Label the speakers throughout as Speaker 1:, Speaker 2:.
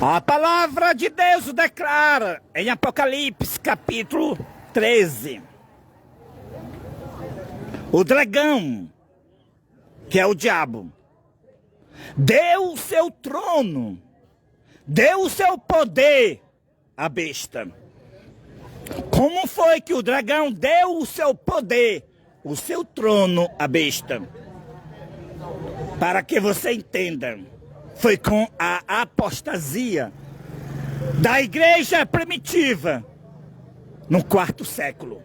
Speaker 1: A palavra de Deus declara em Apocalipse capítulo 13. O dragão, que é o diabo, deu o seu trono, deu o seu poder à besta. Como foi que o dragão deu o seu poder, o seu trono à besta? Para que você entenda, foi com a apostasia da igreja primitiva no 4º século.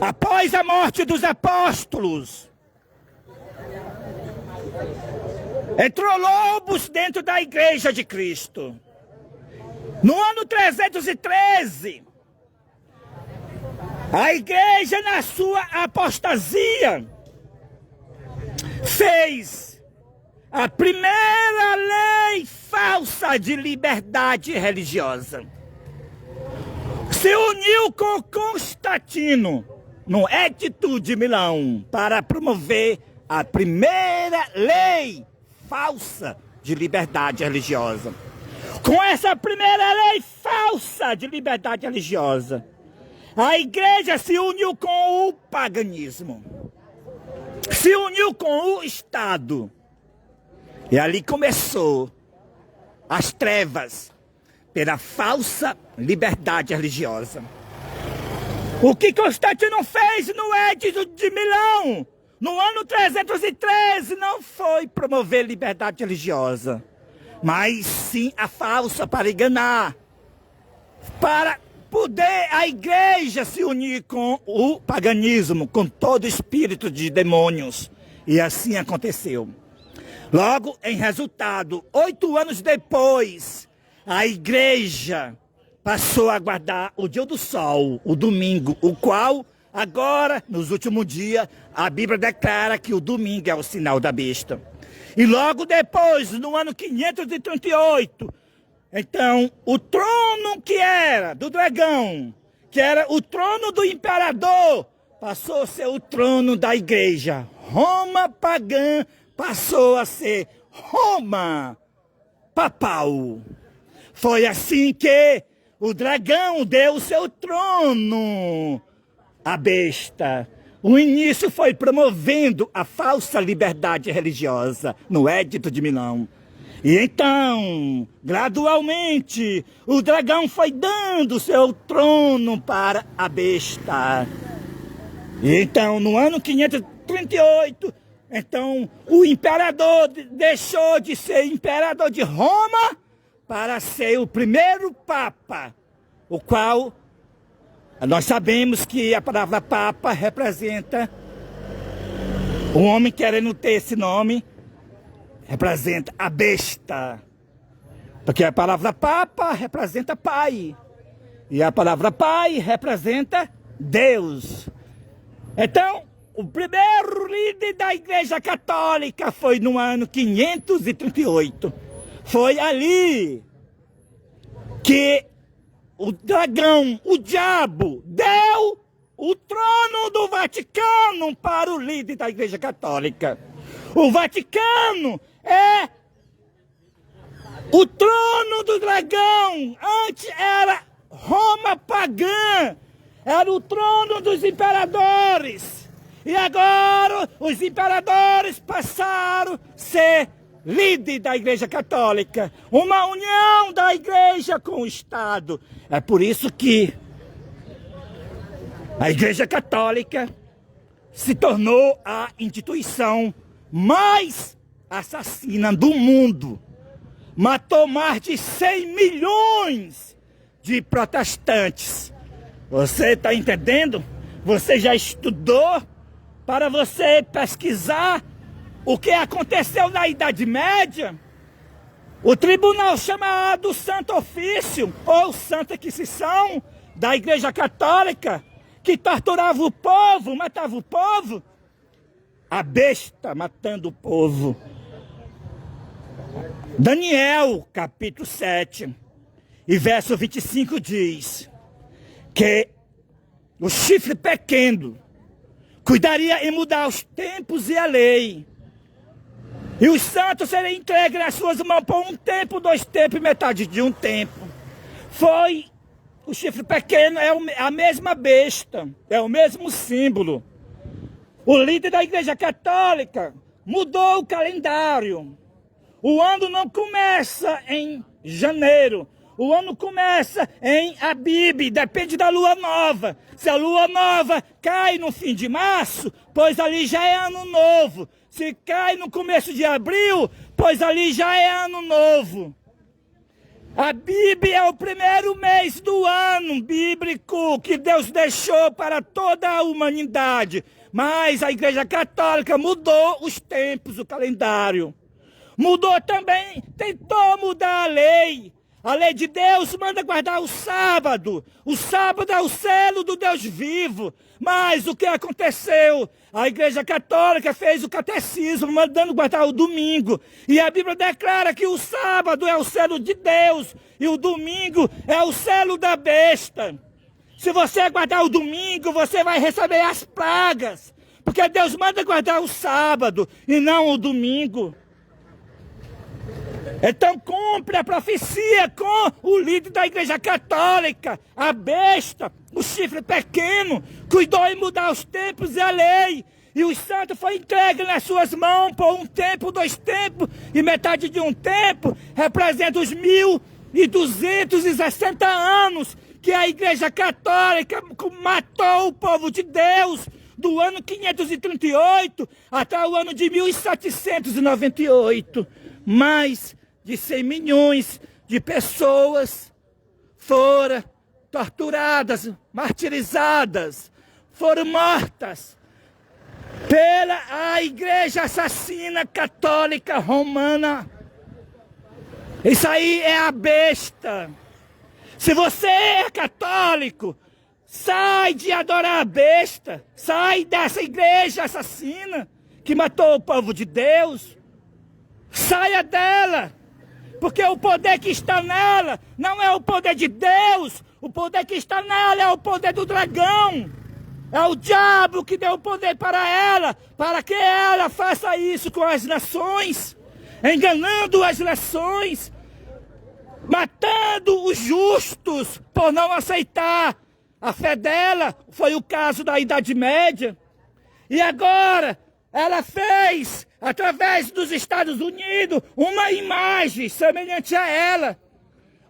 Speaker 1: Após a morte dos apóstolos, entrou lobos dentro da igreja de Cristo. No ano 313, a igreja, na sua apostasia, fez a primeira lei falsa de liberdade religiosa. Se uniu com Constantino no Edito de Milão para promover a primeira lei falsa de liberdade religiosa. Com essa primeira lei falsa de liberdade religiosa, a igreja se uniu com o paganismo, se uniu com o Estado. E ali começou as trevas pela falsa liberdade religiosa. O que Constantino fez no Edito de Milão, no ano 313, não foi promover liberdade religiosa, mas sim a falsa para enganar, para poder a igreja se unir com o paganismo, com todo espírito de demônios. E assim aconteceu. Logo, em resultado, 8 anos depois, a igreja passou a guardar o dia do sol, o domingo, o qual, agora, nos últimos dias, a Bíblia declara que o domingo é o sinal da besta. E logo depois, no ano 538, então, o trono que era do dragão, que era o trono do imperador, passou a ser o trono da igreja. Roma pagã passou a ser Roma papal. Foi assim que o dragão deu o seu trono à besta. O início foi promovendo a falsa liberdade religiosa no Edito de Milão. E então, gradualmente, o dragão foi dando seu trono para a besta. E então, no ano 538, então, o imperador deixou de ser imperador de Roma para ser o primeiro papa, o qual nós sabemos que a palavra papa representa um homem querendo ter esse nome, representa a besta, porque a palavra papa representa pai, e a palavra pai representa Deus. Então, o primeiro líder da Igreja Católica foi no ano 538. Foi ali que o dragão, o diabo, deu o trono do Vaticano para o líder da Igreja Católica. O Vaticano é o trono do dragão. Antes era Roma pagã, era o trono dos imperadores. E agora os imperadores passaram a ser líder da Igreja Católica. Uma união da Igreja com o Estado. É por isso que a Igreja Católica se tornou a instituição mais assassina do mundo. Matou mais de 100 milhões de protestantes. Você está entendendo? Você já estudou para você pesquisar o que aconteceu na Idade Média? O tribunal chamado Santo Ofício, ou Santa Inquisição, da Igreja Católica, que torturava o povo, matava o povo, a besta matando o povo. Daniel, capítulo 7, e verso 25 diz que o chifre pequeno cuidaria em mudar os tempos e a lei. E os santos serão entregues nas suas mãos por um tempo, 2 tempos e metade de um tempo. Foi o chifre pequeno, é a mesma besta, é o mesmo símbolo. O líder da Igreja Católica mudou o calendário. O ano não começa em janeiro. O ano começa em Abib, depende da lua nova. Se a lua nova cai no fim de março, pois ali já é ano novo. Se cai no começo de abril, pois ali já é ano novo. Abib é o primeiro mês do ano bíblico que Deus deixou para toda a humanidade. Mas a Igreja Católica mudou os tempos, o calendário. Mudou também, tentou mudar a lei. A lei de Deus manda guardar o sábado. O sábado é o selo do Deus vivo. Mas o que aconteceu? A Igreja Católica fez o catecismo mandando guardar o domingo. E a Bíblia declara que o sábado é o selo de Deus e o domingo é o selo da besta. Se você guardar o domingo, você vai receber as pragas. Porque Deus manda guardar o sábado e não o domingo. Então cumpre a profecia com o líder da Igreja Católica, a besta, o chifre pequeno, cuidou em mudar os tempos e a lei. E o santo foi entregue nas suas mãos por um tempo, 2 tempos e metade de um tempo. Representa os 1260 anos que a Igreja Católica matou o povo de Deus, do ano 538 até o ano de 1798. Mais de 100 milhões de pessoas foram torturadas, martirizadas, foram mortas pela Igreja Assassina Católica Romana. Isso aí é a besta. Se você é católico, sai de adorar a besta, sai dessa igreja assassina que matou o povo de Deus, saia dela. Porque o poder que está nela não é o poder de Deus. O poder que está nela é o poder do dragão. É o diabo que deu o poder para ela, para que ela faça isso com as nações, enganando as nações, matando os justos por não aceitar a fé dela. Foi o caso da Idade Média. E agora ela fez, através dos Estados Unidos, uma imagem semelhante a ela.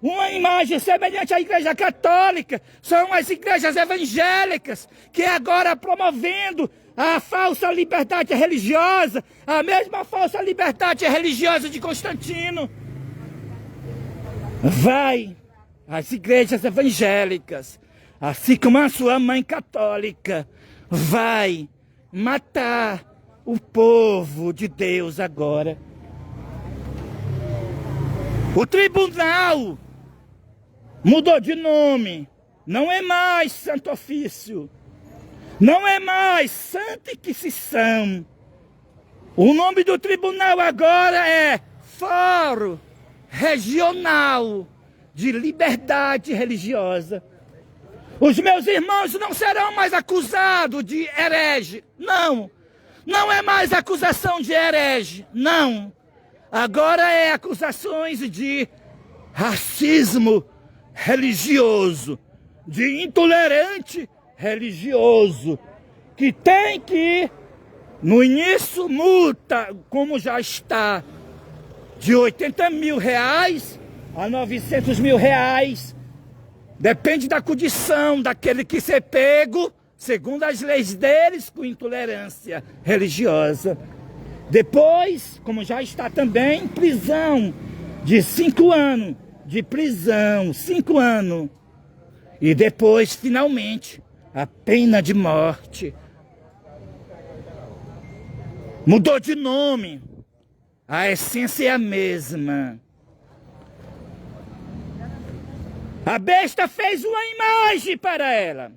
Speaker 1: Uma imagem semelhante à Igreja Católica. São as igrejas evangélicas que agora promovendo a falsa liberdade religiosa, a mesma falsa liberdade religiosa de Constantino. Vai as igrejas evangélicas, assim como a sua mãe católica, vai matar o povo de Deus agora. O tribunal mudou de nome. Não é mais Santo Ofício. Não é mais Santa Inquisição. O nome do tribunal agora é Fórum Regional de Liberdade Religiosa. Os meus irmãos não serão mais acusados de herege. Não. Não é mais acusação de herege. Não. Agora é acusações de racismo religioso, de intolerante religioso, que tem que, no início, multa, como já está, de R$80 mil a R$900 mil. Depende da condição daquele que ser pego, segundo as leis deles, com intolerância religiosa. Depois, como já está também, prisão de 5 anos. De prisão, 5 anos. E depois, finalmente, a pena de morte. Mudou de nome. A essência é a mesma. A besta fez uma imagem para ela.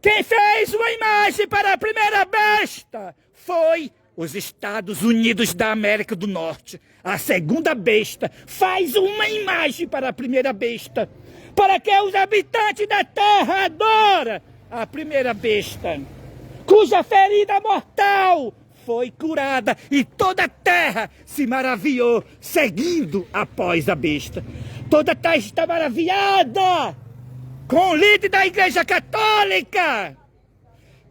Speaker 1: Quem fez uma imagem para a primeira besta foi os Estados Unidos da América do Norte. A segunda besta faz uma imagem para a primeira besta, para que os habitantes da terra adorem a primeira besta, cuja ferida mortal foi curada e toda a terra se maravilhou, seguindo após a besta. Toda a terra está maravilhada com o líder da Igreja Católica.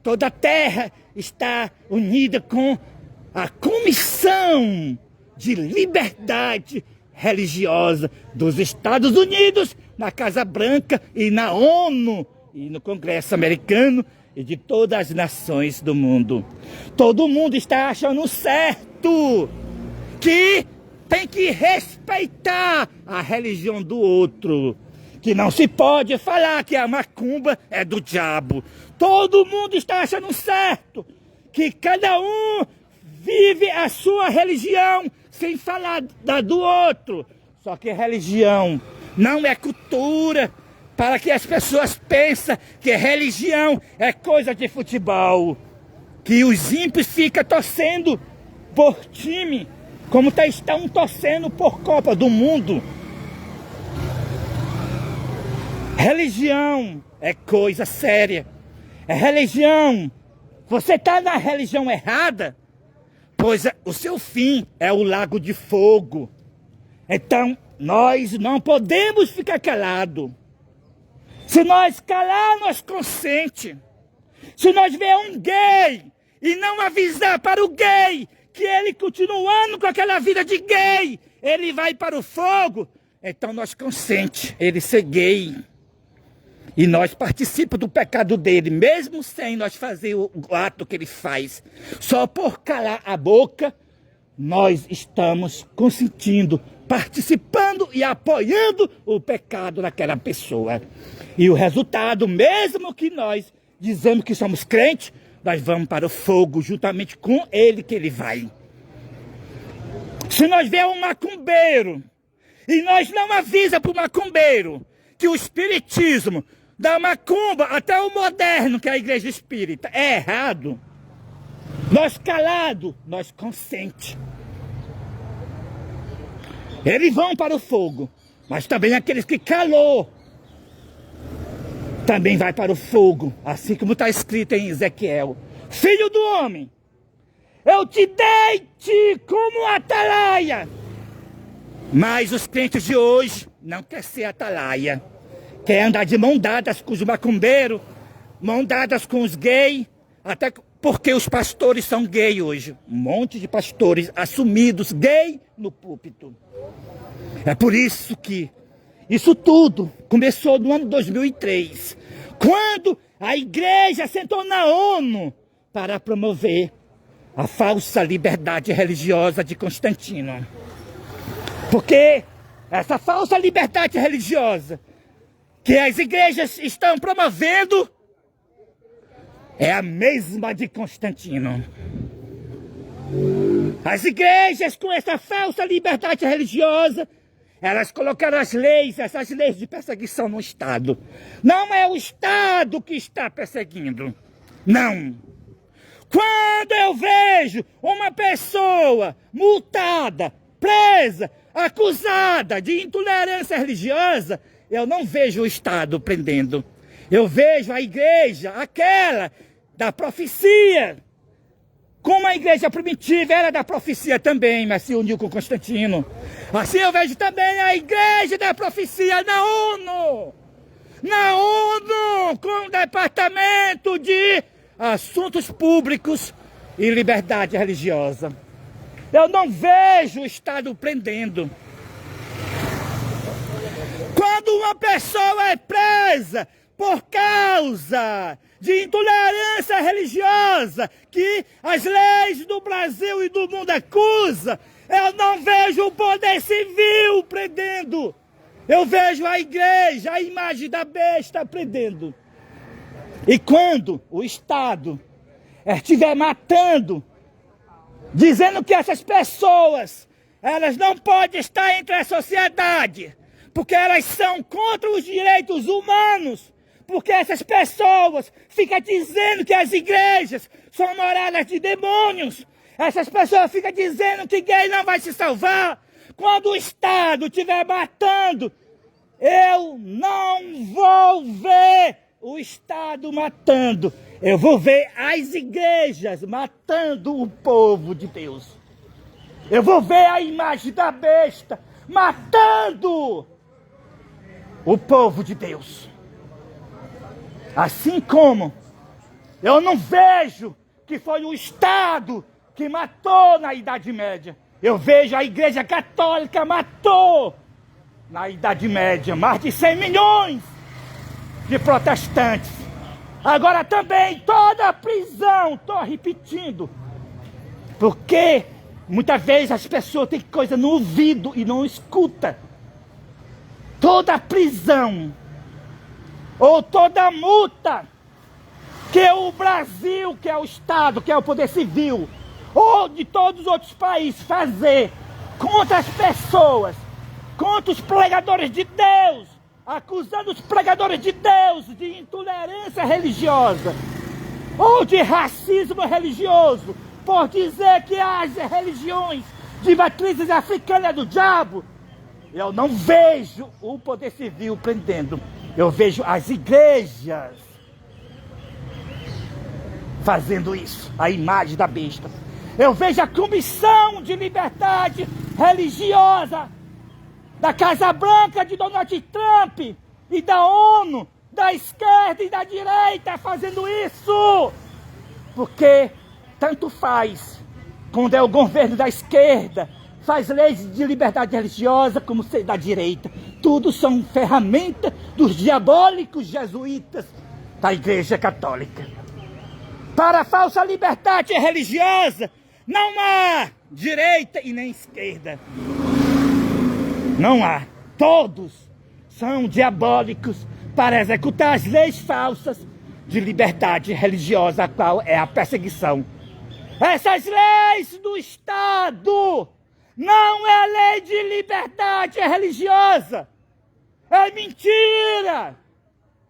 Speaker 1: Toda a terra está unida com a Comissão de Liberdade Religiosa dos Estados Unidos, na Casa Branca e na ONU e no Congresso Americano e de todas as nações do mundo. Todo mundo está achando certo que tem que respeitar a religião do outro, que não se pode falar que a macumba é do diabo. Todo mundo está achando certo que cada um vive a sua religião sem falar da do outro. Só que religião não é cultura, para que as pessoas pensem que religião é coisa de futebol, que os ímpios ficam torcendo por time, como estão torcendo por Copa do Mundo. Religião é coisa séria. É religião. Você está na religião errada, pois o seu fim é o lago de fogo. Então, nós não podemos ficar calados. Se nós calar, nós consente. Se nós ver um gay e não avisar para o gay que ele continuando com aquela vida de gay, ele vai para o fogo, então nós consente ele ser gay. E nós participamos do pecado dele, mesmo sem nós fazer o ato que ele faz. Só por calar a boca, nós estamos consentindo, participando e apoiando o pecado daquela pessoa. E o resultado, mesmo que nós dizemos que somos crentes, nós vamos para o fogo juntamente com ele que ele vai. Se nós vemos um macumbeiro e nós não avisa para o macumbeiro que o espiritismo da macumba, até o moderno, que é a igreja espírita, é errado, nós calados, nós consente. Eles vão para o fogo, mas também aqueles que calou também vai para o fogo, assim como está escrito em Ezequiel: Filho do homem, eu te dei-te como atalaia. Mas os crentes de hoje não querem ser atalaia, quer andar de mão dadas com os macumbeiros, mão dadas com os gays, até porque os pastores são gays hoje. Um monte de pastores assumidos gay no púlpito. É por isso que isso tudo começou no ano 2003, quando a igreja sentou na ONU para promover a falsa liberdade religiosa de Constantino. Porque essa falsa liberdade religiosa que as igrejas estão promovendo é a mesma de Constantino. As igrejas com essa falsa liberdade religiosa, elas colocaram as leis, essas leis de perseguição no Estado. Não é o Estado que está perseguindo. Não. Quando eu vejo uma pessoa multada, presa, acusada de intolerância religiosa, eu não vejo o Estado prendendo. Eu vejo a igreja, aquela da profecia. Como a igreja primitiva era da profecia também, mas se uniu com Constantino. Assim eu vejo também a igreja da profecia na ONU. Na ONU, com o Departamento de Assuntos Públicos e Liberdade Religiosa. Eu não vejo o Estado prendendo. Quando uma pessoa é presa por causa de intolerância religiosa, que as leis do Brasil e do mundo acusam, eu não vejo o poder civil prendendo. Eu vejo a igreja, a imagem da besta prendendo. E quando o Estado estiver matando, dizendo que essas pessoas, elas não podem estar entre a sociedade, porque elas são contra os direitos humanos, porque essas pessoas ficam dizendo que as igrejas são moradas de demônios. Essas pessoas ficam dizendo que gay não vai se salvar. Quando o Estado estiver matando, eu não vou ver o Estado matando. Eu vou ver as igrejas matando o povo de Deus. Eu vou ver a imagem da besta matando o povo de Deus. Assim como eu não vejo que foi o Estado que matou na Idade Média. Eu vejo a Igreja Católica matou na Idade Média mais de 100 milhões de protestantes. Agora também toda a prisão, estou repetindo, porque muitas vezes as pessoas têm coisa no ouvido e não escuta. Toda a prisão ou toda a multa que o Brasil, que é o Estado, que é o Poder Civil, ou de todos os outros países fazer contra as pessoas, contra os pregadores de Deus, acusando os pregadores de Deus de intolerância religiosa ou de racismo religioso, por dizer que as religiões de matrizes africanas é do diabo. Eu não vejo o Poder Civil prendendo, eu vejo as igrejas fazendo isso, a imagem da besta. Eu vejo a Comissão de Liberdade Religiosa da Casa Branca de Donald Trump e da ONU, da esquerda e da direita fazendo isso. Porque tanto faz quando é o governo da esquerda, faz leis de liberdade religiosa como da direita. Tudo são ferramentas dos diabólicos jesuítas da Igreja Católica. Para a falsa liberdade religiosa, não há direita e nem esquerda. Não há. Todos são diabólicos para executar as leis falsas de liberdade religiosa, a qual é a perseguição. Essas leis do Estado não é lei de liberdade religiosa. É mentira.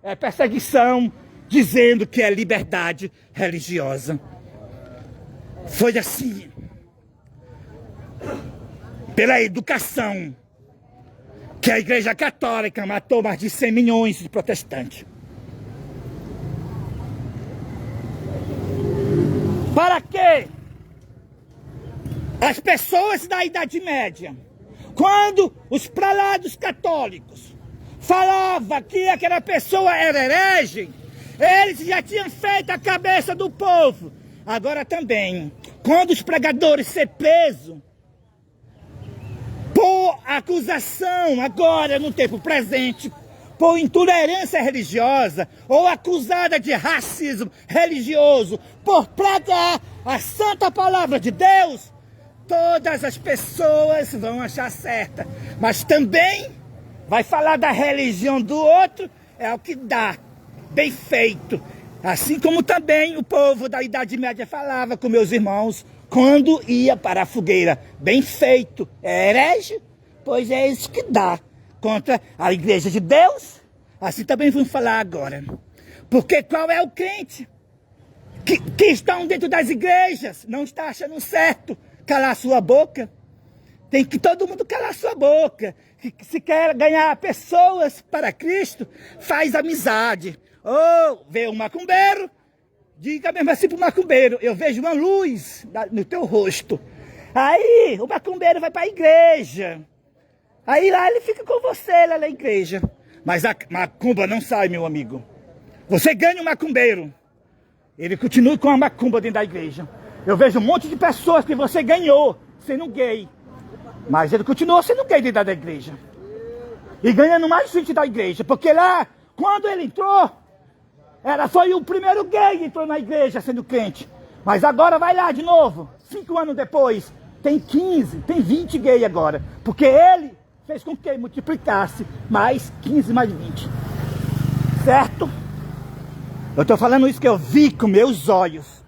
Speaker 1: É perseguição dizendo que é liberdade religiosa. Foi assim. Pela educação que a Igreja Católica matou mais de 100 milhões de protestantes. Para quê? As pessoas da Idade Média, quando os prelados católicos falavam que aquela pessoa era herege, eles já tinham feito a cabeça do povo. Agora também, quando os pregadores ser presos por acusação, agora no tempo presente, por intolerância religiosa, ou acusada de racismo religioso, por pregar a santa palavra de Deus, todas as pessoas vão achar certa. Mas também vai falar da religião do outro, é o que dá, bem feito. Assim como também o povo da Idade Média falava com meus irmãos, quando ia para a fogueira, bem feito, é herege, pois é isso que dá contra a Igreja de Deus. Assim também vamos falar agora. Porque qual é o crente que estão dentro das igrejas, não está achando certo calar sua boca? Tem que todo mundo calar sua boca. Se quer ganhar pessoas para Cristo, faz amizade. Ou vê um macumbeiro, diga mesmo assim pro macumbeiro, eu vejo uma luz no teu rosto. Aí o macumbeiro vai para a igreja. Aí lá ele fica com você lá na igreja. Mas a macumba não sai, meu amigo. Você ganha um macumbeiro, ele continua com a macumba dentro da igreja. Eu vejo um monte de pessoas que você ganhou sendo gay, mas ele continuou sendo gay dentro da igreja. E ganhando mais gente da igreja. Porque lá, quando ele entrou, foi o primeiro gay que entrou na igreja sendo crente. Mas agora vai lá de novo, 5 anos depois, tem 15, tem 20 gays agora. Porque ele fez com que multiplicasse mais 15, mais 20. Certo? Eu estou falando isso que eu vi com meus olhos.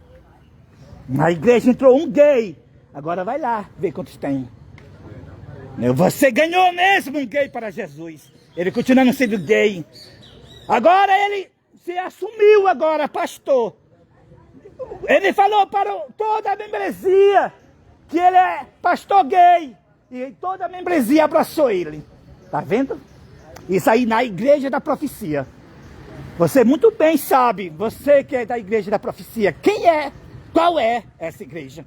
Speaker 1: Na igreja entrou um gay. Agora vai lá ver quantos tem. Você ganhou mesmo um gay para Jesus. Ele continua não sendo gay. Agora ele se assumiu agora, pastor. Ele falou para toda a membresia que ele é pastor gay. E toda a membresia abraçou ele. Tá vendo? Isso aí na igreja da profecia. Você muito bem sabe, você que é da igreja da profecia, quem é, qual é essa igreja.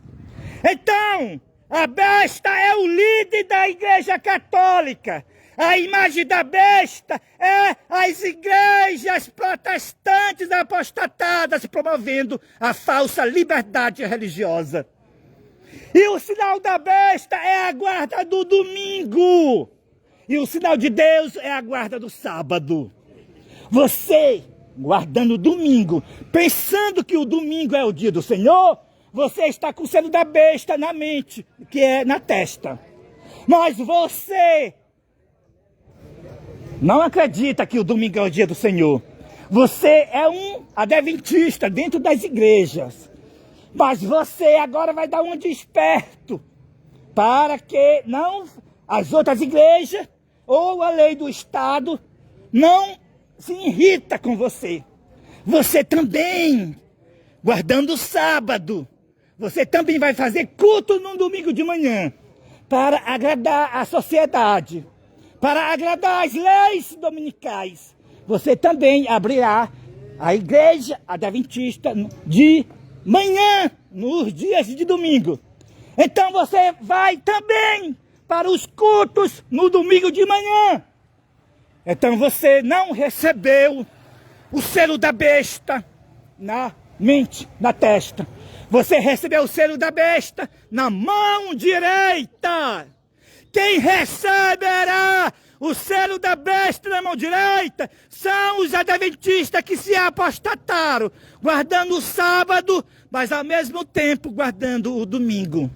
Speaker 1: Então, a besta é o líder da igreja católica. A imagem da besta é as igrejas protestantes apostatadas promovendo a falsa liberdade religiosa. E o sinal da besta é a guarda do domingo. E o sinal de Deus é a guarda do sábado. Você, guardando o domingo, pensando que o domingo é o dia do Senhor, você está com o selo da besta na mente, que é na testa. Mas você não acredita que o domingo é o dia do Senhor. Você é um adventista dentro das igrejas. Mas você agora vai dar um desperto para que não as outras igrejas ou a lei do Estado não se irrita com você. Você também, guardando o sábado, você também vai fazer culto no domingo de manhã para agradar a sociedade, para agradar as leis dominicais. Você também abrirá a igreja adventista de manhã, nos dias de domingo. Então você vai também para os cultos no domingo de manhã. Então você não recebeu o selo da besta na mente, na testa. Você recebeu o selo da besta na mão direita. Quem receberá o selo da besta na mão direita são os adventistas que se apostataram, guardando o sábado, mas ao mesmo tempo guardando o domingo.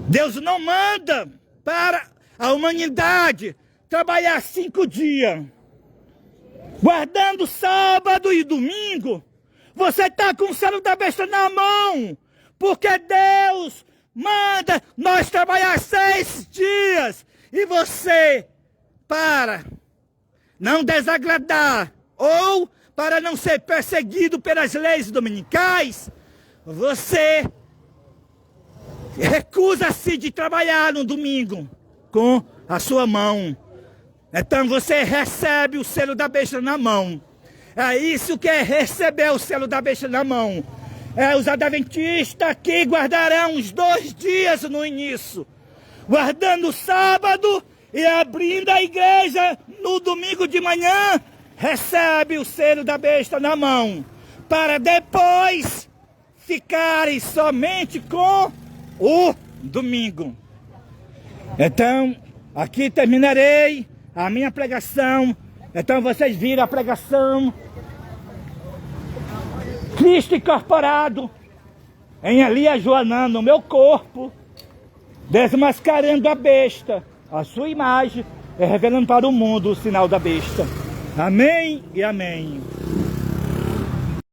Speaker 1: Deus não manda para a humanidade trabalhar 5 dias. Guardando sábado e domingo, você está com o selo da besta na mão, porque Deus manda nós trabalhar 6 dias. E você, para não desagradar ou para não ser perseguido pelas leis dominicais, você recusa-se de trabalhar no domingo com a sua mão. Então você recebe o selo da besta na mão. É isso que é receber o selo da besta na mão. É os adventistas que guardarão os 2 dias no início, guardando o sábado e abrindo a igreja no domingo de manhã, recebe o selo da besta na mão, para depois ficarem somente com o domingo. Então, aqui terminarei a minha pregação. Então vocês viram a pregação. Cristo incorporado em Elias Joanã no meu corpo, desmascarando a besta, a sua imagem, e revelando para o mundo o sinal da besta. Amém e amém.